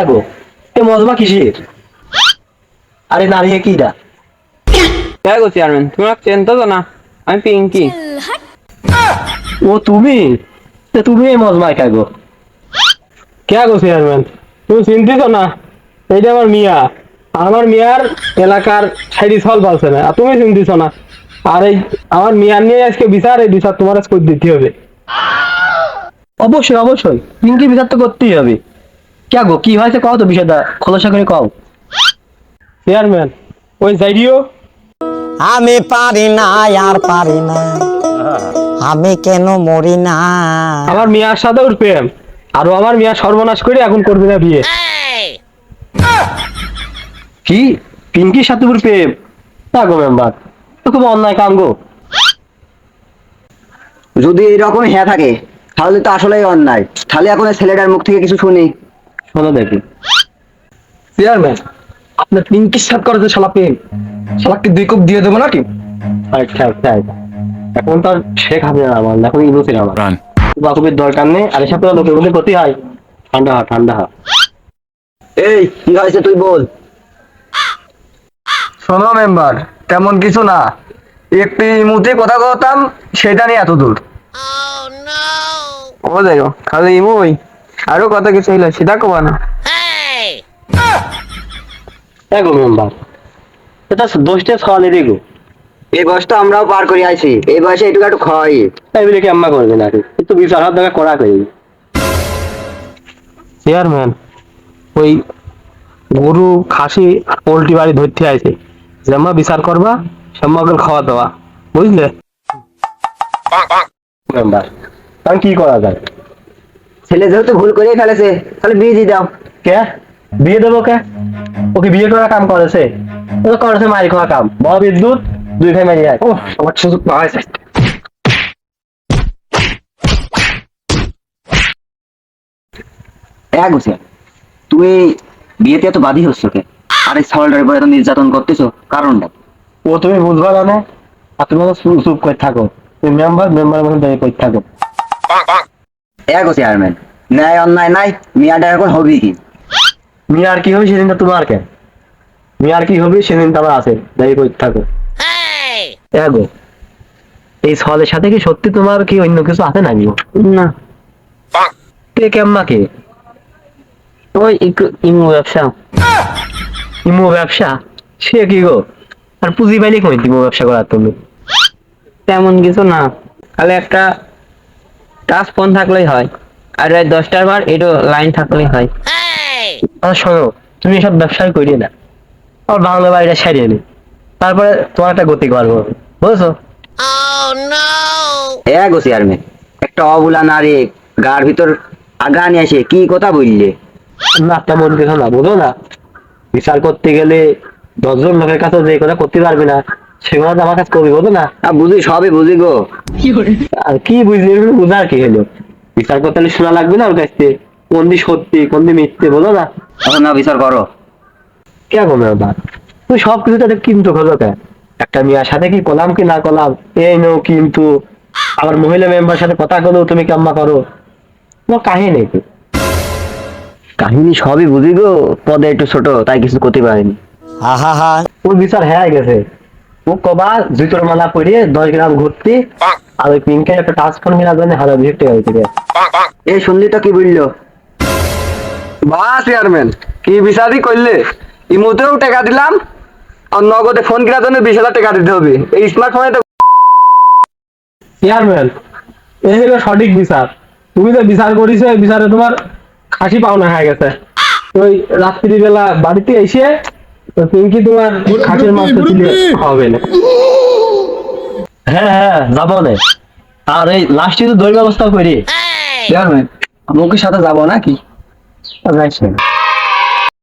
গো এ মজমা কিসের? আরে নারী কিটা? গো চেয়ারম্যান, তুমি আমাকে চেনতো তো না? আমি পিঙ্কি। ও তুমি? তুমি এই মজমায় গো? গো চেয়ারম্যান, তুমি চিন্তিত না? এইটা আমার মিয়া, আমার মিয়ার এলাকার সাইডি ছল পালছে না, আর তুমি চিন্তিত না? আর এই আমার মিয়ার নিয়ে আজকে বিচার, এই বিচার তোমার আজকে দিতে হবে। অবশ্যই অবশ্যই, পিঙ্কি বিচার তো করতেই হবে। গো কি হয়েছে কও তো, বিষয়টা খোলসা করে কও। চেয়ারম্যান, ওই যাইডিও আমি পারি না আর পারি না, আমি কেন মরি না। আমার মিয়ার সাথে ওর প্রেম, আর ও আমার মিয়া সর্বনাশ করে এখন করবে না বিয়ে। কি পিঙ্কির সাথে ওর প্রেম? গো মেম্বার, তো খুব অন্যায় কাম গো। যদি এরকম হ্যাঁ থাকে তাহলে তো আসলেই অন্যায়। তাহলে এখন এই ছেলেটার মুখ থেকে কিছু শুনি। শোনো দেখি। চেয়ারম্যান, আপনার পিঙ্কির সাথে করে যে শালা প্রেম, শালাকে 2 কোপ দিয়ে দেবো নাকি? আচ্ছা আচ্ছা, এখন তার শেখ হাসিনা আমার, এখন ইউনুসের আমার। বাকুবের দরকার নেই, আর এসব লোকের মধ্যে ক্ষতি হয়। ঠান্ডা হ ঠান্ডা হ। এই কি হয়েছে তুই বল। শোনো মেম্বার, তেমন কিছু না, একটি ইমুতে কথা বলতাম, সেটা নিয়ে এত দূর। ও দেখো খালি ইমুই, আরো কত কিছু হইলো সেটা কবা না। গো মেম্বার, এটা দোষটা সওয়ালে দেখো। এই বয়সটা আমরাও পার করে আইছি, এই বয়সে এটুকু একটু খাওয়াই। তাই বলে কি আম্মা করবে না? কিন্তু বিচার হাত দেখা করা করি। চেয়ারম্যান, ওই গরু খাসি পোল্ট্রি বাড়ি ধরতে আছে, যেমন বিচার করবা সেমন খাওয়া দাওয়া, বুঝলে? মেম্বার, তাহলে কি করা যায়? ছেলে যেহেতু ভুল করেই ফেলেছে, তাহলে বিয়ে দিয়ে দাও। কে বিয়ে দেবো? কে ওকে বিয়ে করা কাম করেছে? ও তো করেছে মারি খাওয়া কাম, বড় বিদ্যুৎ 2 ভাই মারি যায়। ও আমার সুযোগ পাওয়া যায়। গুছিয়া, তুই বিয়েতে এত বাদী হচ্ছ কে? আর এই ছাগলটার উপর এত নির্যাতন করতেছো, কারণটা? ও তুমি বুঝবা না, আর তুমি চুপ করে থাকো। তুমি মেম্বার মতো দাঁড়িয়ে করে থাকো। চেয়ারম্যান, ন্যায় অন্যায় নাই, মিয়াটা এখন হবি কি? মিয়ার কি হবে সেদিন তো তোমার কে? মিয়ার কি হবে সেদিন তো আমার আছে, দাঁড়িয়ে করে থাকো। গো এই ছলের সাথে কি সত্যি তোমার কি অন্য কিছু আছে নাকি? না, কে কেম্মা কে? ওই ইমু ব্যবসা। ইমো ব্যবসা? সে কি গো? আর পুঁজি পাইলে কই ইমো ব্যবসা করার তুমি? তেমন কিছু না, খালি একটা টাচ ফোন থাকলেই হয়, আর রাত 10টার বার একটু লাইন থাকলেই হয়। আর শোনো, তুমি এসব ব্যবসায় করিয়ে না, আর বাংলা বাড়িটা সারিয়ে নি, তারপরে তোমার একটা গতি করবো, বুঝছো? চেয়ারম্যান, একটা অবুলা নারী গার ভিতর আগা নিয়ে আসে কি কথা বললে? না তেমন কিছু না, বুঝো না, বিচার করতে গেলে 10 জন লোকের কাছে যে কথা করতে পারবে না, সেগুলো তো আমার কাছে করবি, বুঝো না? বুঝি, সবই বুঝি গো। আর কি বুঝলি, বুঝার কি হলো? বিচার করতে হলে শোনা লাগবে না ওর কাছ থেকে, কোন দি সত্যি কোন দি মিথ্যে, বুঝো না? এখন না বিচার করো। কে গো মেম্বার, তুই সব কিছু তাদের কিন্তু হলো কে? একটা মেয়ের সাথে কি কলাম কি না কলাম এই নো, কিন্তু আবার মহিলা মেম্বার সাথে কথা বলেও তুমি কাম্মা করো, তোমার কাহিনী কি? কাহিনী সবই বুঝি গো, পদে একটু ছোট তাই কিছু করতে পারিনি। আহা হা, ওর বিচার হয়ে গেছে। ও কবা জুতোর মালা পরিয়ে 10 গ্রাম ঘুরতি, আর ওই পিঙ্কের একটা টাচফোন কেনার জন্য 1000 টাকা দিতে। এই শুনলি তো কি বললো? চেয়ারম্যান, কি বিচারই করলে? ইমুতেও টাকা দিলাম, আর নগদে ফোন কেনার জন্য 20,000 টাকা দিতে হবে। এই স্মার্টফোনে তো চেয়ারম্যান, এই হলো সঠিক বিচার। তুমি তো বিচার করিছো, এই বিচারে তোমার খাসি পাওনা হয়ে গেছে। ওই রাত্রিবেলা বাড়িতে এসে পিঙ্কি তোমার খাসির মাংস তুলে খাওয়াবে না। হ্যাঁ হ্যাঁ যাবো না, আর এই লাস্টে তো দই ব্যবস্থা করি। চেয়ারম্যান, মুখের সাথে যাবো নাকি? যাইস না।